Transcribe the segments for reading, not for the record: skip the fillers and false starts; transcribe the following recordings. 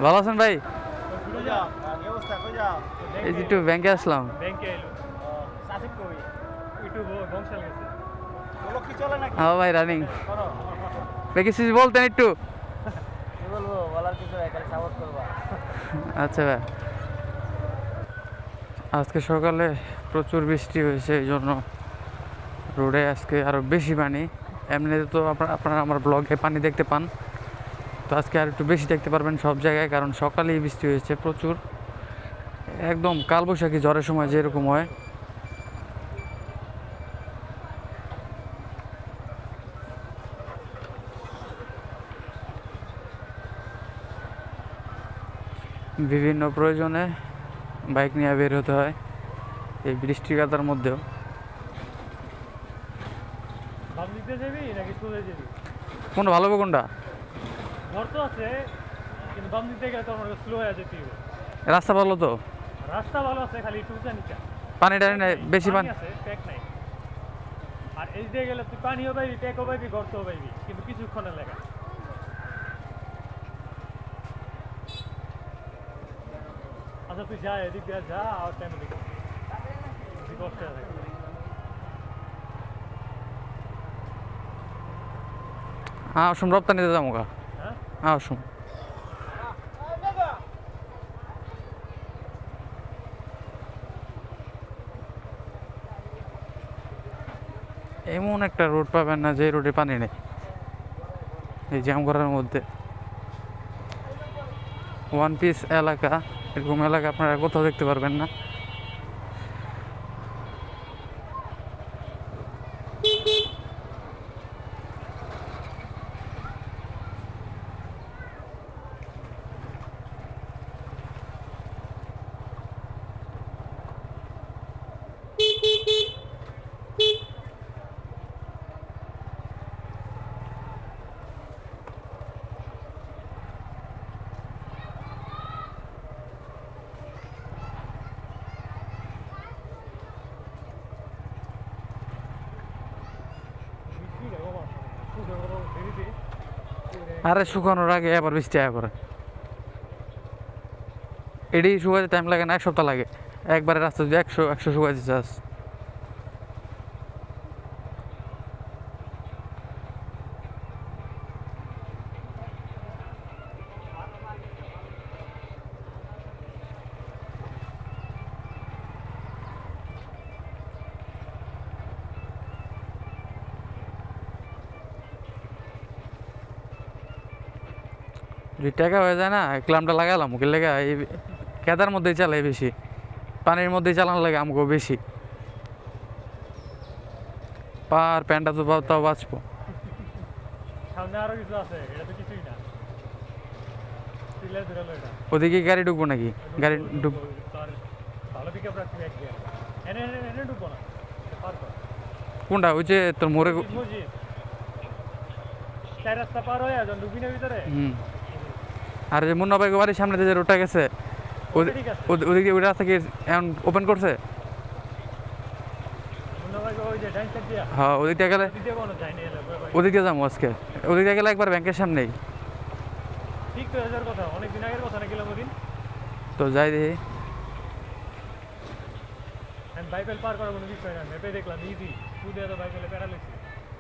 ভালো আছেন ভাই? এই যে একটু ব্যাংকে আসলাম। হ্যাঁ ভাই, রানিং। কিছু বলতেন একটু। আচ্ছা ভাই, আজকে সকালে প্রচুর বৃষ্টি হয়েছে, এই জন্য রোডে আজকে আরও বেশি পানি। এমনিতে তো আপনারা আমার ব্লগে পানি দেখতে পান, তো আজকে আর একটু বেশি দেখতে পারবেন সব জায়গায়, কারণ সকালেই বৃষ্টি হয়েছে প্রচুর। একদম কালবৈশাখী ঝড়ের সময় যেরকম হয়। বিভিন্ন প্রয়োজনে বাইক নিয়ে বের হতে হয় এই বৃষ্টি কাদার মধ্যেও। কোনটা ভালো হবে কোনটা? রাস্তা ভালো তো? রাস্তা ভালো আছে, খালি একটু উঁচা নিচা, পানি টানি নাই, বেশি পানি আছে, প্যাক নাই। আর এই দিয়ে গেলে তুই পানিও পাইবি, প্যাকও পাইবি, গর্তও পাইবি, কিন্তু কিছুক্ষণের লেখা। আচ্ছা তুই যা, এদিক দিয়ে যা, আর টাইমে দিকে কষ্ট থাকে। আসুন রপ্তানিতে যাবো গা। হ্যাঁ, আসুন। এমন একটা রোড পাবেন না যে রোডে পানি নেই, এই জ্যাম করার মধ্যে। ওয়ান পিস এলাকা, এরকম এলাকা আপনারা কোথাও দেখতে পারবেন না। আরে শুকানোর আগে আবার বৃষ্টি আয়া করে। এডি শুকাতে টাইম লাগে না, এক সপ্তাহ লাগে একবারে রাস্তা যদি একশো একশো শুকাইতে চাস। যদি টাকা হয়ে যায় না, ক্লামটা লাগালাম ওকে লেগে এই কেদার মধ্যেই চালাই বেশি, পানির মধ্যেই চালানো লাগে আমাকেও বেশি। পার প্যান্টটা তো তাও বাঁচবো। সামনে আরো কিছু আছে, এটা তো কিছুই না। ওদিকে গাড়ি ঢুকবো নাকি? গাড়ি ঢুক ভালো পিকআপ রাখছি এক গিয়ার। এনে এনে এনে ঢুকবো না, পার কর। কোনটা? ওই যে তোর মোড়ে। মসজিদ চার রাস্তা পার হয়ে যখন ঢুকি না ভিতরে। আর যে মুন্না ভাই বাড়ির সামনে যে রোডটা গেছে, ঠিক আছে, ওদিক দিয়ে ওই রাস্তা কি এখন ওপেন করছে? হ্যাঁ, ওদিক দিয়ে গেলে ওদিক দিয়ে যাবো আজকে। ওদিক দিয়ে গেলে একবার ব্যাংকের সামনেই ঠিক তো হাজার কথা, অনেকদিন আগের কথা না গেলাম ওদিন। তো যাই দেখি। আমি বাইপেল পার করার কোনো বিষয় না, মেপে দেখলাম ইজি, তুই দিয়ে তো বাইপেলে প্যারা লেছি,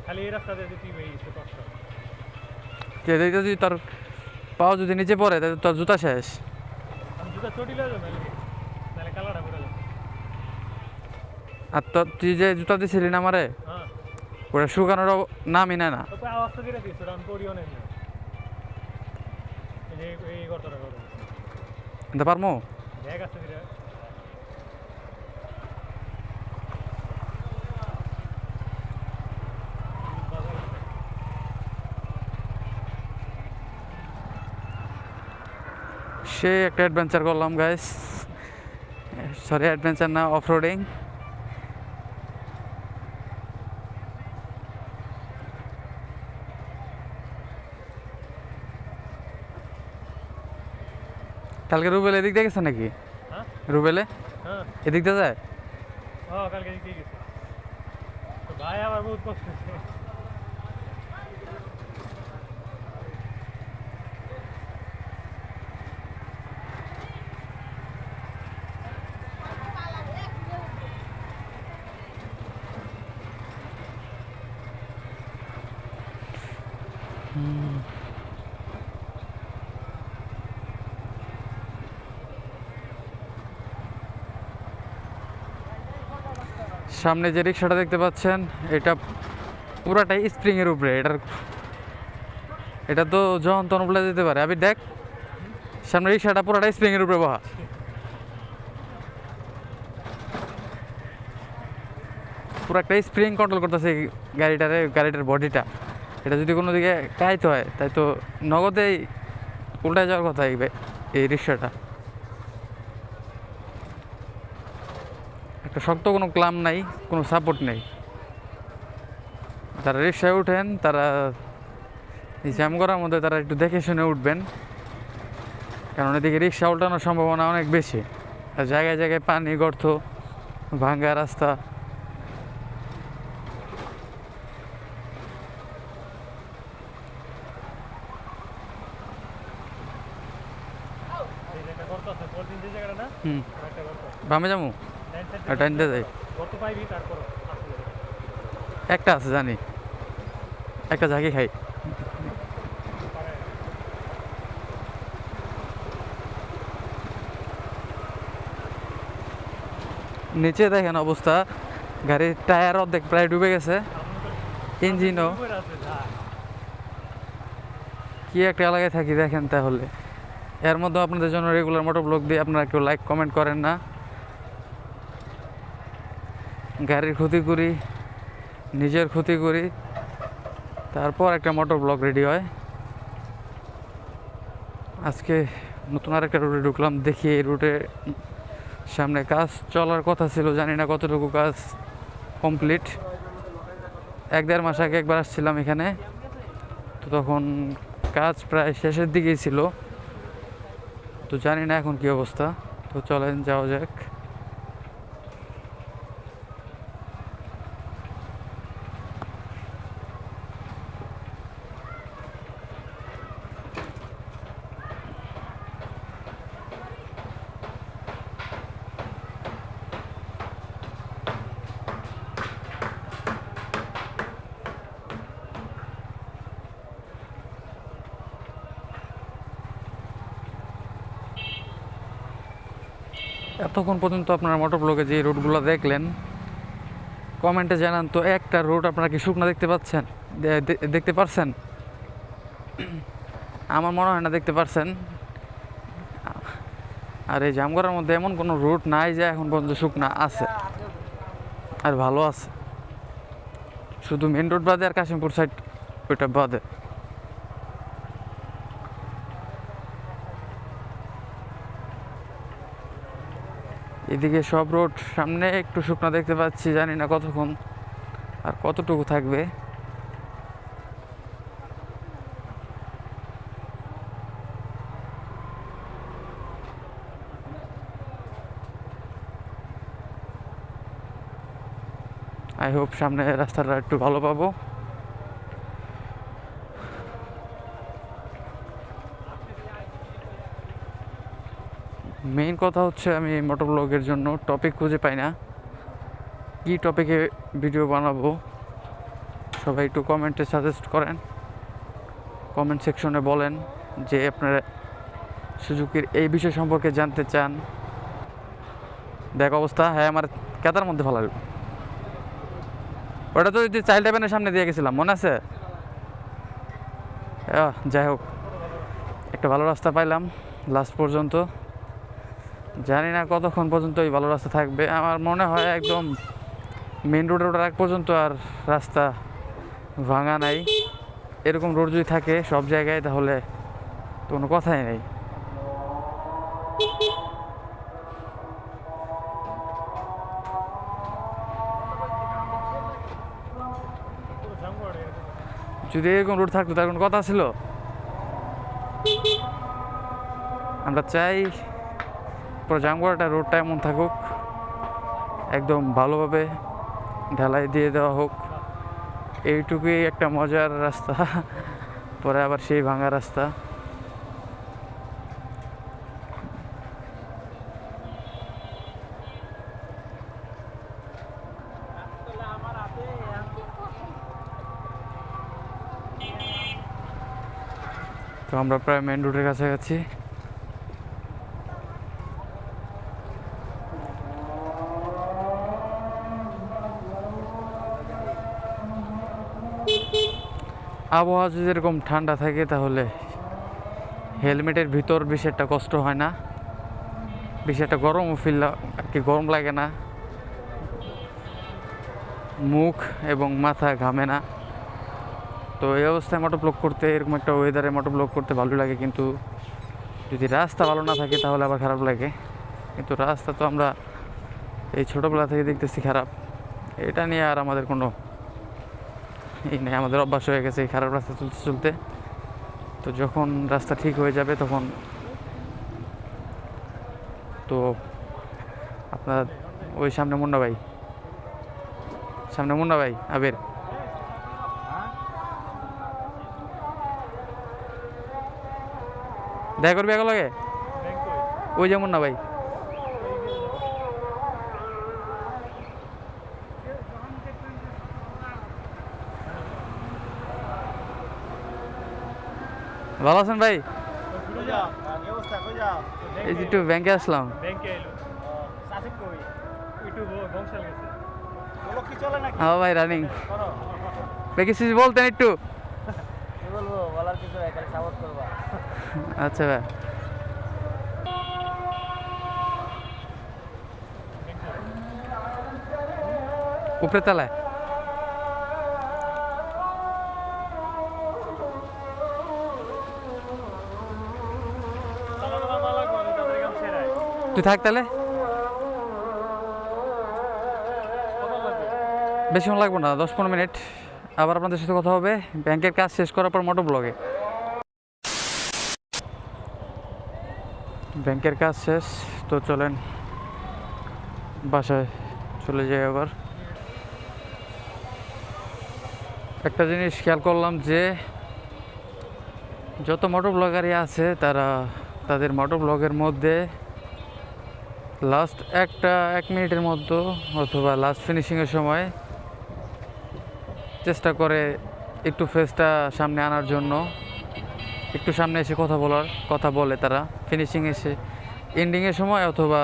খালি এই রাস্তা দিয়ে তুই ভাই একটু কষ্ট। যদি তোর পাও যদি নিচে পড়ে তাহলে তোর জুতা শেষ। আমি জুতা চটি লয়ে যাবো, নাহলে কালারটা করে যাবো। আর তোর তুই যে জুতা দিছিলি না আমারে, হ্যাঁ, ওটা শুকানোর নামই নেয় না। তো আওয়াজটা দিয়ে রাখিস, ওটা আমি পড়িও নেই। এই গর্তটা করো, আনতে পারমো? ব্যাগ আছে দিলে সে একটা অ্যাডভেঞ্চার করলাম গাইস, সরি অ্যাডভেঞ্চার না, অফ রোডিং। কালকে রুবেল এদিক দিয়ে গেছে নাকি? হ্যাঁ রুবেলে হ্যাঁ এদিক দিয়ে যায়? হ্যাঁ, কালকে দিকে গেছে তো ভাই, আমার বহুত কষ্ট হচ্ছে। সামনে যে রিক্সাটা দেখতে পাচ্ছেন এটা পুরাটাই স্প্রিংয়ের উপরে। এটা তো যখন তখন বলে যেতে পারে। আমি দেখ সামনে রিক্সাটা পুরাটাই স্প্রিংয়ের উপরে বহা। পুরো একটা স্প্রিং কন্ট্রোল করতেছে এই গাড়িটার বডিটা। এটা যদি কোনো দিকে কাইতে হয় তাই তো নগদেই উল্টায় যাওয়ার কথা এই রিক্সাটা। একটা শক্ত কোনো ক্লাম নাই, কোনো সাপোর্ট নেই। যারা রিক্সায় উঠেন তারা এই জ্যাম করার মধ্যে তারা একটু দেখে শুনে উঠবেন, কারণ এদিকে রিক্সা উল্টানোর সম্ভাবনা অনেক বেশি। আর জায়গায় জায়গায় পানি, গর্ত, ভাঙ্গা রাস্তা। এই যে একটা গর্ত আছে, পলিথিন যে জায়গাটা না, হুম, একটা গর্ত। বামে যাবো, ডাইন সাইড আর ডাইন দিয়ে যাই। গর্ত পাইবি, তারপর আসলে একটা আছে জানি, একটা ঝাঁকি খাই। পারে। নিচে দেখেন অবস্থা, গাড়ির টায়ার অর্ধেক প্রায় ডুবে গেছে, ইঞ্জিনও। উপরে আছে, যা। কি একটা এলাকায় থাকি দেখেন তাহলে। এর মধ্যে আপনাদের জন্য রেগুলার মোটর ব্লগ দিয়ে আপনারা কেউ লাইক কমেন্ট করেন না। গাড়ির ক্ষতি করি, নিজের ক্ষতি করি, তারপর একটা মোটর ব্লগ রেডি হয়। আজকে নতুন আরেকটা রুটে ঢুকলাম, দেখি এই রুটে সামনে কাজ চলার কথা ছিল, জানি না কতটুকু কাজ কমপ্লিট। 1-1.5 মাস আগে একবার আসছিলাম এখানে, তো তখন কাজ প্রায় শেষের দিকেই ছিল, তো জানি না এখন কি অবস্থা। তো চলেন যাওয়া যাক। এতক্ষণ পর্যন্ত আপনারা মোটর ব্লগে যে রুটগুলো দেখলেন, কমেন্টে জানান তো একটা রুট আপনারা কি শুকনো দেখতে পাচ্ছেন, দেখতে পারছেন? আমার মনে হয় না দেখতে পারছেন। আর এই জামগড়ার মধ্যে এমন কোনো রুট নাই যে এখন পর্যন্ত শুকনা আছে আর ভালো আছে, শুধু মেন রোড বাদে আর কাশিমপুর সাইড ওইটা বাদে। এদিকে সব রোড সামনে একটু শুকনা দেখতে পাচ্ছি, জানি না কতক্ষণ আর কতটুকু থাকবে। আই হোপ সামনে রাস্তাটা একটু ভালো পাবো। মেইন কথা হচ্ছে আমি মোটর ব্লগের জন্য টপিক খুঁজে পাই না, কী টপিকে ভিডিও বানাবো। সবাই একটু কমেন্টে সাজেস্ট করেন, কমেন্ট সেকশনে বলেন যে আপনারা সুজুকির এই বিষয় সম্পর্কে জানতে চান। দেখ অবস্থা, হ্যাঁ আমার কেতার মধ্যে ভালো লাগবে। ওটা তো যে চাইল্ড হেভেনের সামনে দিয়ে গেছিলাম, মনে আছে? যাই হোক, একটা ভালো রাস্তা পাইলাম লাস্ট পর্যন্ত। জানি না কতক্ষণ পর্যন্ত এই ভালো রাস্তা থাকবে। আমার মনে হয় একদম মেন রোডের ওটার আগ পর্যন্ত আর রাস্তা ভাঙা নাই। এরকম রোড যদি থাকে সব জায়গায় তাহলে তো কোনো কথাই নেই। পুরো জাম করে এরকম। যদি এরকম রোড থাকতো তার কোনো কথা ছিল? আমরা চাই পুরো জামগড়াটা রোডটা এমন থাকুক, একদম ভালোভাবে ঢালাই দিয়ে দেওয়া হোক। এইটুকুই একটা মজার রাস্তা, পরে আবার সেই ভাঙা রাস্তা। তো আমরা প্রায় মেন রোডের কাছাকাছি। আবহাওয়া যদি এরকম ঠান্ডা থাকে তাহলে হেলমেটের ভিতর বেশি একটা কষ্ট হয় না, বেশি একটা গরমও আর কি গরম লাগে না, মুখ এবং মাথা ঘামে না। তো এই অবস্থায় মোটর ব্লগ করতে, এরকম একটা ওয়েদারে মোটর ব্লগ করতে ভালো লাগে, কিন্তু যদি রাস্তা ভালো না থাকে তাহলে আবার খারাপ লাগে। কিন্তু রাস্তা তো আমরা এই ছোটোবেলা থেকে দেখতেছি খারাপ, এটা নিয়ে আর আমাদের কোনো এই নেই, আমাদের অভ্যাস হয়ে গেছে এই খারাপ রাস্তা চলতে চলতে। তো যখন রাস্তা ঠিক হয়ে যাবে তখন তো আপনার ওই সামনে মুন্না ভাই, আবের দেখা করবি এক লাগে, ব্যাংক ওই যে মুন্না ভাই। ভালো আছেন ভাই? এই যে একটু ব্যাংকে আসলাম। ব্যাংকে এলো সাসিক কই একটু বংশাল গেছে বলো কি চলে নাকি হ্যাঁ ভাই, রানিং করো ভাই, কিছু বলতেন একটু। কি বলবো বলার কিছু নাই খালি সাপোর্ট করবা আচ্ছা ভাই, উপরে তলায় চালানো মামা লাগবে আমি তাদের কাম সেরাই তুই থাক তাহলে, কত লাগবে বেশিক্ষণ লাগবে না, 10-15 মিনিট। আবার আপনাদের সাথে কথা হবে ব্যাংকের কাজ শেষ করার পর মোটর ব্লগে। ব্যাংকের কাজ শেষ, তো চলেন বাসায় চলে যাই। আবার একটা জিনিস খেয়াল করলাম যে যত মোটর ব্লগারই আছে তাদের মোটর ব্লগের মধ্যে লাস্ট 1 মিনিটের মধ্যে অথবা লাস্ট ফিনিশিংয়ের সময় চেষ্টা করে একটু ফেসটা সামনে আনার জন্য, একটু সামনে এসে কথা বলে তারা ফিনিশিং এসে, এন্ডিংয়ের সময় অথবা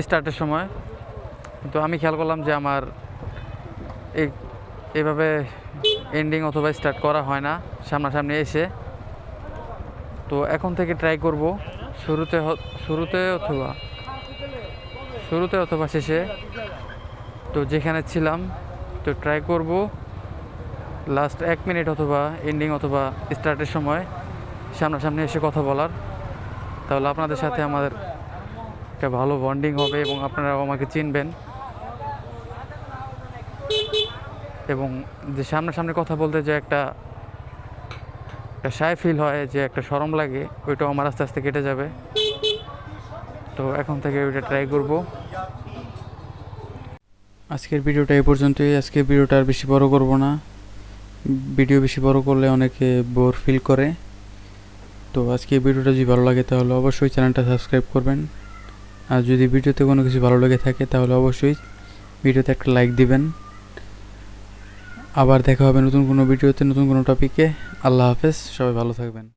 স্টার্টের সময়। কিন্তু আমি খেয়াল করলাম যে আমার এভাবে এন্ডিং অথবা স্টার্ট করা হয় না সামনাসামনি এসে। তো এখন থেকে ট্রাই করব শুরুতে অথবা শেষে, তো যেখানে ছিলাম তো ট্রাই করব লাস্ট 1 মিনিট অথবা এন্ডিং অথবা স্টার্টের সময় সামনাসামনি এসে কথা বলার। তাহলে আপনাদের সাথে আমাদের একটা ভালো বন্ডিং হবে এবং আপনারাও আমাকে চিনবেন, এবং যে সামনাসামনি কথা বলতে যে একটা শাই ফিল হয়, যে একটা শরম লাগে, ওইটাও আমার আস্তে আস্তে কেটে যাবে। তো এখন থেকে ওইটা ট্রাই করব। আজকের ভিডিওটা এই পর্যন্তই। আজকের ভিডিওটা আর বেশি বড় করব না, ভিডিও বেশি বড় করলে অনেকে বোর ফিল করে। তো আজকে এই ভিডিওটা যদি ভালো লাগে তাহলে অবশ্যই চ্যানেলটা সাবস্ক্রাইব করবেন, আর যদি ভিডিওতে কোনো কিছু ভালো লেগে থাকে তাহলে অবশ্যই ভিডিওতে একটা লাইক দিবেন। আবার দেখা হবে নতুন কোনো ভিডিওতে, নতুন কোনো টপিকে। আল্লাহ হাফেজ, সবাই ভালো থাকবেন।